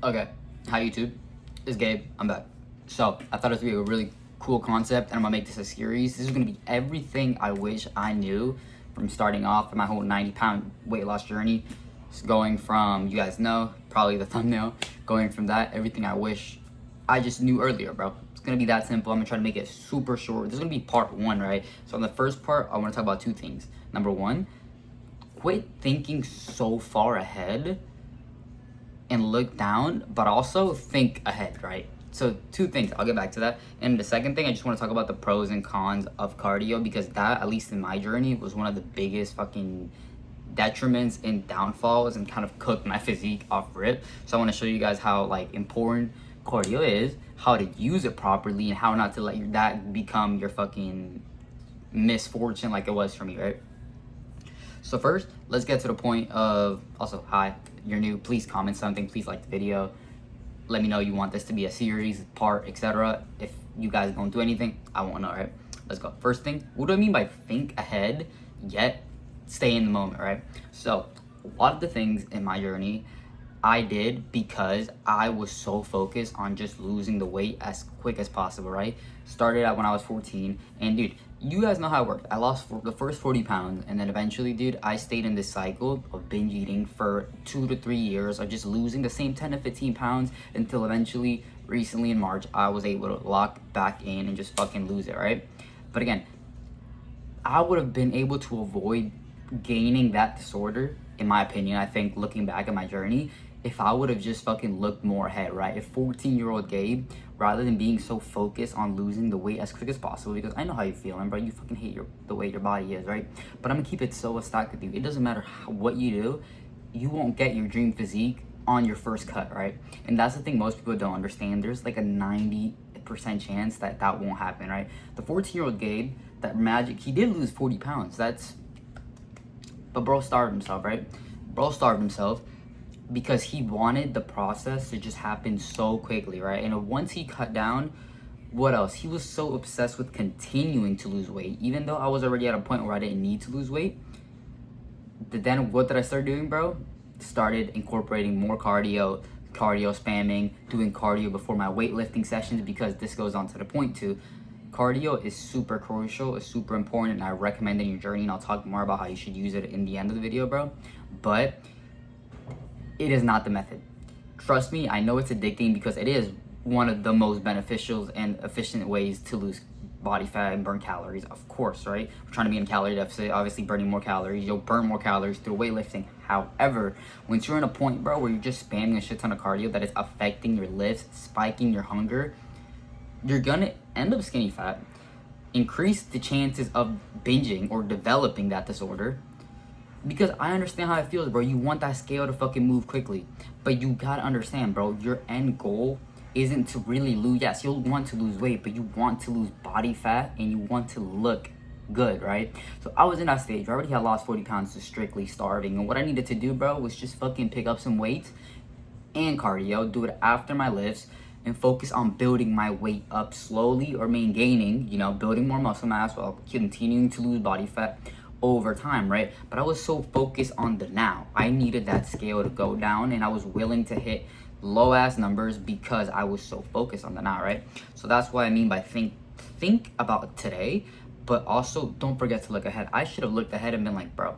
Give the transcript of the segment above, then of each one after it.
Okay, hi YouTube, it's Gabe, I'm back. So, I thought it would be a really cool concept, and I'm gonna make this a series. This is gonna be everything I wish I knew from starting off my whole 90-pound weight loss journey. It's going from, you guys know, probably the thumbnail, going from that, everything I wish I just knew earlier, bro. It's gonna be that simple. I'm gonna try to make it super short. This is gonna be part one, right? So, in the first part, I wanna talk about two things. Number one, quit thinking so far ahead and look down, but also think ahead, right? So two things, I'll get back to that. And the second thing, I just want to talk about the pros and cons of cardio, because that, at least in my journey, was one of the biggest fucking detriments and downfalls, and kind of cooked my physique off rip. So I want to show you guys how like important cardio is, how to use it properly, and how not to let that become your fucking misfortune like it was for me, right? So first, let's get to the point of, also, hi, you're new, please comment something, please like the video. Let me know you want this to be a series, part, etc. If you guys don't do anything, I won't know, right? Let's go. First thing, what do I mean by think ahead, yet stay in the moment, right? So, a lot of the things in my journey, I did because I was so focused on just losing the weight as quick as possible, right? Started out when I was 14, and dude, you guys know how it worked. I lost the first 40 pounds, and then eventually, dude, I stayed in this cycle of binge eating for 2 to 3 years, of just losing the same 10 to 15 pounds until eventually, recently in March, I was able to lock back in and just fucking lose it, right? But again, I would have been able to avoid gaining that disorder, in my opinion, I think, looking back at my journey, if I would have just fucking looked more ahead, right? If 14-year-old Gabe, rather than being so focused on losing the weight as quick as possible, because I know how you feel, and bro, you fucking hate the way your body is, right? But I'm gonna keep it so stacked with you. It doesn't matter what you do, you won't get your dream physique on your first cut, right? And that's the thing most people don't understand. There's like a 90% chance that that won't happen, right? The 14-year-old Gabe, that magic, he did lose 40 pounds. But bro starved himself, right? Bro starved himself because he wanted the process to just happen so quickly, right? And once he cut down, what else? He was so obsessed with continuing to lose weight, even though I was already at a point where I didn't need to lose weight. Then what did I start doing, bro? Started incorporating more cardio spamming, doing cardio before my weightlifting sessions, because this goes on to the point too. Cardio is super crucial, it's super important, and I recommend it in your journey, and I'll talk more about how you should use it in the end of the video, bro. But it is not the method. Trust me, I know it's addicting, because it is one of the most beneficial and efficient ways to lose body fat and burn calories, of course, right? We're trying to be in a calorie deficit, obviously burning more calories. You'll burn more calories through weightlifting. However, once you're in a point, bro, where you're just spamming a shit ton of cardio that is affecting your lifts, spiking your hunger, you're gonna end up skinny fat, increase the chances of binging or developing that disorder. Because I understand how it feels, bro. You want that scale to fucking move quickly. But you gotta understand, bro, your end goal isn't to really lose. Yes, you'll want to lose weight, but you want to lose body fat and you want to look good, right? So I was in that stage. I already had lost 40 pounds to strictly starving. And what I needed to do, bro, was just fucking pick up some weights and cardio, do it after my lifts, and focus on building my weight up slowly or maintaining, building more muscle mass while continuing to lose body fat over time, right? But I was so focused on the now. I needed that scale to go down, and I was willing to hit low ass numbers because I was so focused on the now, right? So that's what I mean by think about today, but also don't forget to look ahead. I should have looked ahead and been like, bro,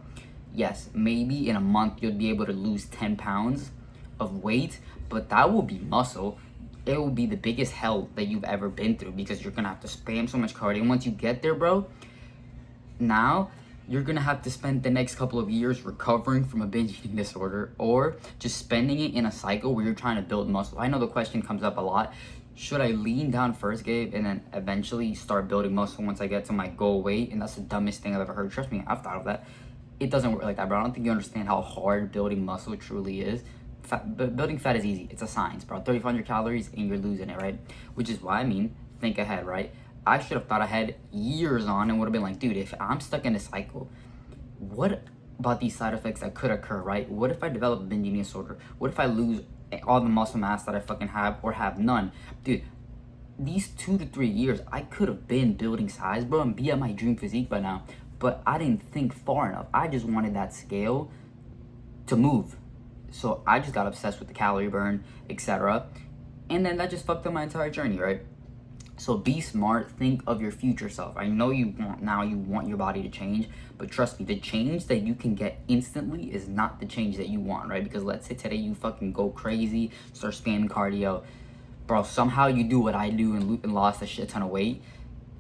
yes, maybe in a month you'll be able to lose 10 pounds of weight, but that will be muscle. It will be the biggest hell that you've ever been through, because you're gonna have to spam so much cardio. And once you get there, bro, now you're gonna have to spend the next couple of years recovering from a binge eating disorder, or just spending it in a cycle where you're trying to build muscle. I know the question comes up a lot. Should I lean down first, Gabe, and then eventually start building muscle once I get to my goal weight? And that's the dumbest thing I've ever heard. Trust me, I've thought of that. It doesn't work like that, bro. I don't think you understand how hard building muscle truly is. Building fat is easy. It's a science, bro. 3,500 calories and you're losing it, right? Which is why I mean, think ahead, right? I should have thought ahead years on and would have been like, dude, if I'm stuck in a cycle, what about these side effects that could occur, right? What if I develop a binge eating disorder? What if I lose all the muscle mass that I fucking have, or have none? Dude, these 2 to 3 years, I could have been building size, bro, and be at my dream physique by now. But I didn't think far enough. I just wanted that scale to move. So I just got obsessed with the calorie burn, etc. And then that just fucked up my entire journey, right? So be smart, think of your future self. I know you want your body to change, but trust me, the change that you can get instantly is not the change that you want, right? Because let's say today you fucking go crazy, start spamming cardio, bro, somehow you do what I do and lost a shit ton of weight.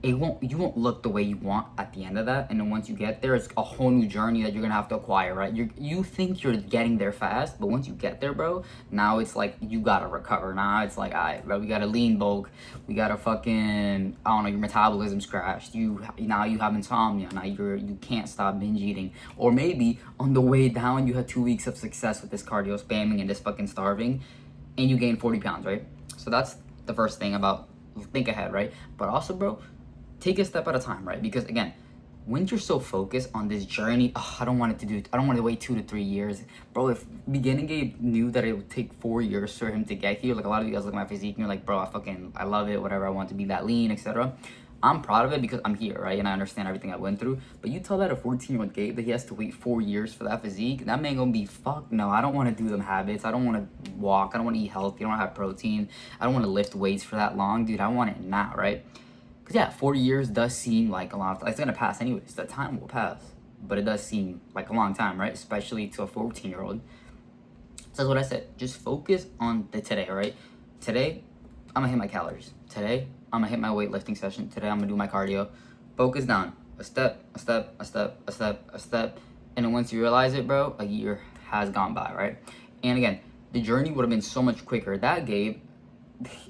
You won't look the way you want at the end of that, and then once you get there, it's a whole new journey that you're gonna have to acquire, right? You think you're getting there fast, but once you get there, bro, now it's like you gotta recover. Now it's like, alright, bro, we gotta lean bulk, we gotta fucking, I don't know, your metabolism's crashed. Now you have insomnia. Now you can't stop binge eating, or maybe on the way down you had 2 weeks of success with this cardio spamming and this fucking starving, and you gained 40 pounds, right? So that's the first thing about think ahead, right? But also, bro, take a step at a time, right? Because again, when you're so focused on this journey, I don't want to wait 2 to 3 years. Bro, if beginning Gabe knew that it would take 4 years for him to get here, like a lot of you guys look at my physique and you're like, bro, I love it, whatever, I want to be that lean, etc. I'm proud of it because I'm here, right? And I understand everything I went through. But you tell that a 14-year-old Gabe that he has to wait 4 years for that physique, that man gonna be, fuck no, I don't want to do them habits. I don't want to walk. I don't want to eat healthy. I don't want to have protein. I don't want to lift weights for that long. Dude, I want it now, right? Because yeah, 4 years does seem like a lot of, it's going to pass anyways. The time will pass. But it does seem like a long time, right? Especially to a 14-year-old. So that's what I said. Just focus on the today, right? Today, I'm going to hit my calories. Today, I'm going to hit my weightlifting session. Today, I'm going to do my cardio. Focus down. A step, a step, a step, a step, a step. And then once you realize it, bro, a year has gone by, right? And again, the journey would have been so much quicker. That Gabe,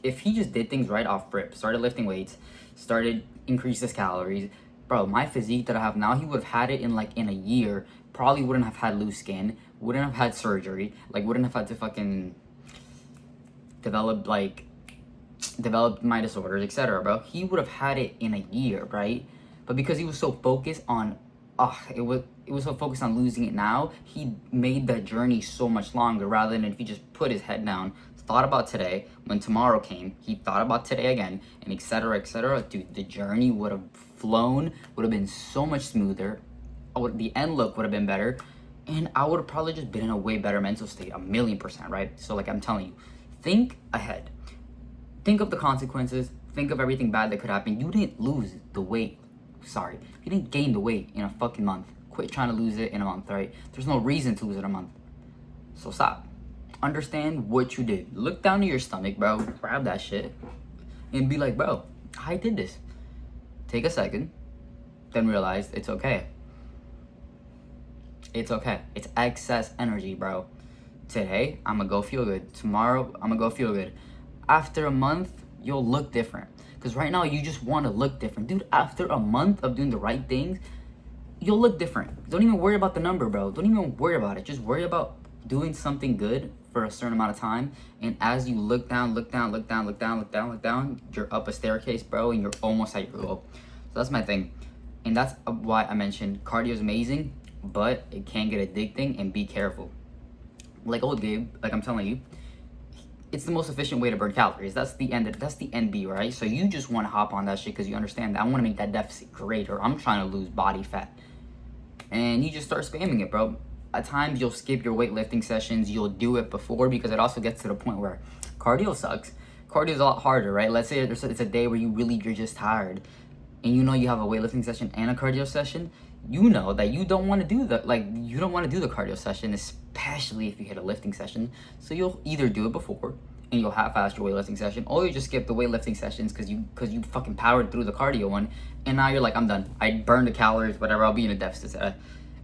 if he just did things right off rip, started lifting weights, started increase his calories, bro, my physique that I have now, he would have had it in a year. Probably wouldn't have had loose skin, wouldn't have had surgery, like wouldn't have had to fucking develop my disorders, etc. Bro, he would have had it in a year, right? But because he was so focused on it was so focused on losing it now, he made that journey so much longer, rather than if he just put his head down, thought about today, when tomorrow came, he thought about today again, and etc. Dude, the journey would have flown, would have been so much smoother. The end look would have been better, and I would have probably just been in a way better mental state, 1,000,000%, right? So like I'm telling you, think ahead. Think of the consequences. Think of everything bad that could happen. You didn't lose the weight. Sorry. You didn't gain the weight in a fucking month. Quit trying to lose it in a month, right? There's no reason to lose it in a month. So stop. Understand what you did. Look down to your stomach, bro. Grab that shit. And be like, bro, I did this. Take a second. Then realize it's okay. It's okay. It's excess energy, bro. Today, I'm gonna go feel good. Tomorrow, I'm gonna go feel good. After a month, you'll look different. Because right now, you just want to look different. Dude, after a month of doing the right things, you'll look different. Don't even worry about the number, bro. Don't even worry about it. Just worry about doing something good for a certain amount of time. And as you look down, you're up a staircase, bro, and you're almost at your goal. So that's my thing. And that's why I mentioned cardio is amazing, but it can get addicting, and be careful. Like old Gabe, like I'm telling you, it's the most efficient way to burn calories. That's the end be, right? So you just want to hop on that shit because you understand that I want to make that deficit greater. I'm trying to lose body fat. And you just start spamming it, bro. At times you'll skip your weightlifting sessions. You'll do it before, because it also gets to the point where cardio sucks. Cardio is a lot harder, right? Let's say it's a day where you're just tired, and you know you have a weightlifting session and a cardio session. You know that you don't want to do you don't want to do the cardio session, especially if you hit a lifting session. So you'll either do it before and you'll half-ass your weightlifting session, or you just skip the weightlifting sessions because you fucking powered through the cardio one, and now you're like, I'm done. I burned the calories, whatever. I'll be in a deficit.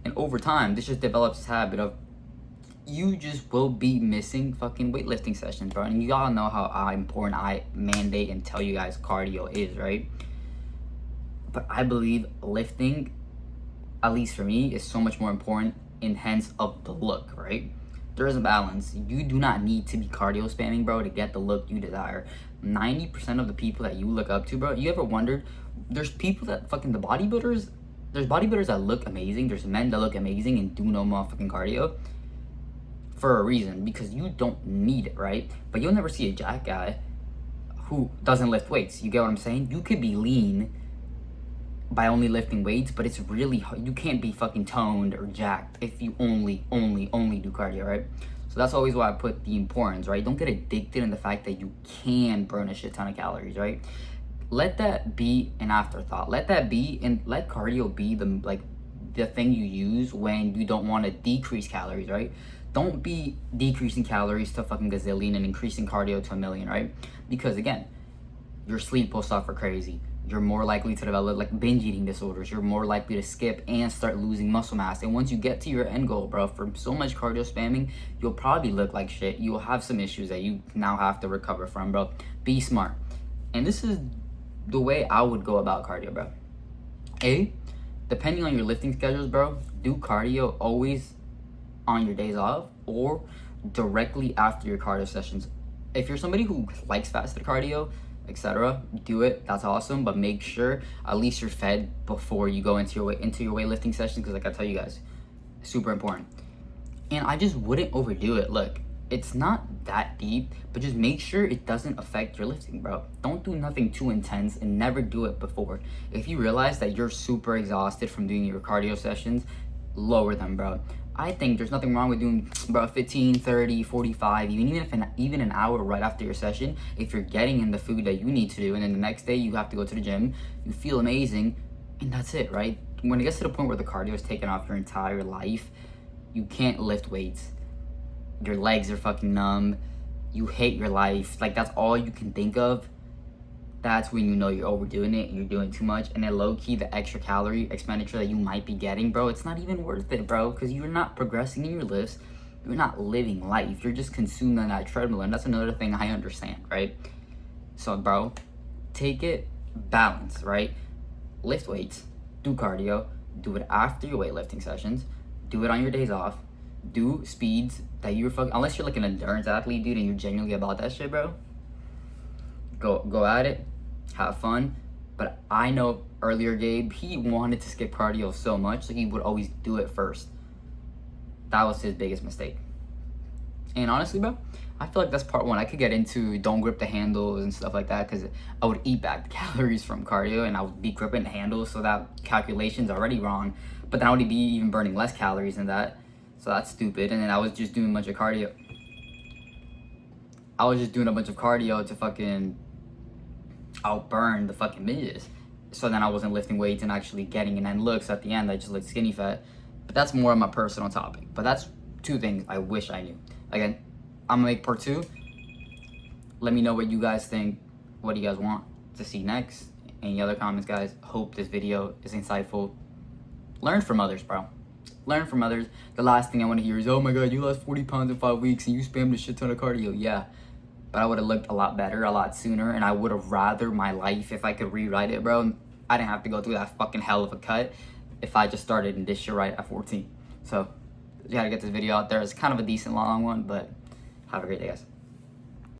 And over time, this just develops this habit of you just will be missing fucking weightlifting sessions, bro. And you all know how important I mandate and tell you guys cardio is, right? But I believe lifting, at least for me, is so much more important in hence of the look, right? There is a balance. You do not need to be cardio spamming, bro, to get the look you desire. 90% of the people that you look up to, bro, you ever wondered, there's people that fucking, there's bodybuilders that look amazing, there's men that look amazing and do no motherfucking cardio for a reason, because you don't need it, right? But you'll never see a jack guy who doesn't lift weights. You get what I'm saying? You could be lean by only lifting weights, but it's really hard. You can't be fucking toned or jacked if you only do cardio, right? So So that's always why I put the importance, right? Don't get addicted in the fact that you can burn a shit ton of calories, right? Let that be an afterthought. Let that be, and let cardio be the thing you use when you don't want to decrease calories, right? Don't be decreasing calories to fucking gazillion and increasing cardio to a million, right? Because again, your sleep will suffer crazy. You're more likely to develop like binge eating disorders. You're more likely to skip and start losing muscle mass. And once you get to your end goal, bro, from so much cardio spamming, you'll probably look like shit. You'll have some issues that you now have to recover from, bro. Be smart. And this is the way I would go about cardio, bro. Depending on your lifting schedules, bro, do cardio always on your days off or directly after your cardio sessions. If you're somebody who likes fasted cardio, etc., do it. That's awesome, but make sure at least you're fed before you go into your weightlifting sessions, because like I tell you guys, super important. And I just wouldn't overdo it. Look, it's not that deep, but just make sure it doesn't affect your lifting, bro. Don't do nothing too intense, and never do it before. If you realize that you're super exhausted from doing your cardio sessions, lower them, bro. I think there's nothing wrong with doing, bro, 15, 30, 45, even an hour right after your session. If you're getting in the food that you need to do, and then the next day you have to go to the gym, you feel amazing, and that's it, right? When it gets to the point where the cardio is taking off your entire life, you can't lift weights. Your legs are fucking numb. You hate your life. Like, that's all you can think of. That's when you know you're overdoing it and you're doing too much. And then low-key, the extra calorie expenditure that you might be getting, bro, it's not even worth it, bro, because you're not progressing in your lifts. You're not living life. You're just consuming on that treadmill, and that's another thing I understand, right? So, bro, take it balanced, right? Lift weights, do cardio, do it after your weightlifting sessions, do it on your days off, do speeds that you're unless you're like an endurance athlete, dude, and you're genuinely about that shit, bro. Go at it, have fun. But I know earlier Gabe, he wanted to skip cardio so much, so he would always do it first. That was his biggest mistake. And honestly, bro, I feel like that's part one. I could get into don't grip the handles and stuff like that, because I would eat back the calories from cardio and I would be gripping the handles, so that calculation's already wrong. But then I would be even burning less calories than that, so that's stupid. And then I was just doing a bunch of cardio. To fucking outburn the fucking midgets. So then I wasn't lifting weights and actually getting an end look. So at the end, I just looked skinny fat. But that's more of my personal topic. But that's two things I wish I knew. Again, I'm gonna make part 2. Let me know what you guys think. What do you guys want to see next? Any other comments, guys? Hope this video is insightful. Learn from others, bro. Learn from others. The last thing I want to hear is, oh my god, you lost 40 pounds in 5 weeks and you spammed a shit ton of cardio. Yeah, but I would have looked a lot better a lot sooner, and I would have rather my life, if I could rewrite it, bro, I didn't have to go through that fucking hell of a cut if I just started in this shit right at 14. So, you gotta get this video out there. It's kind of a decent long one, but have a great day, guys.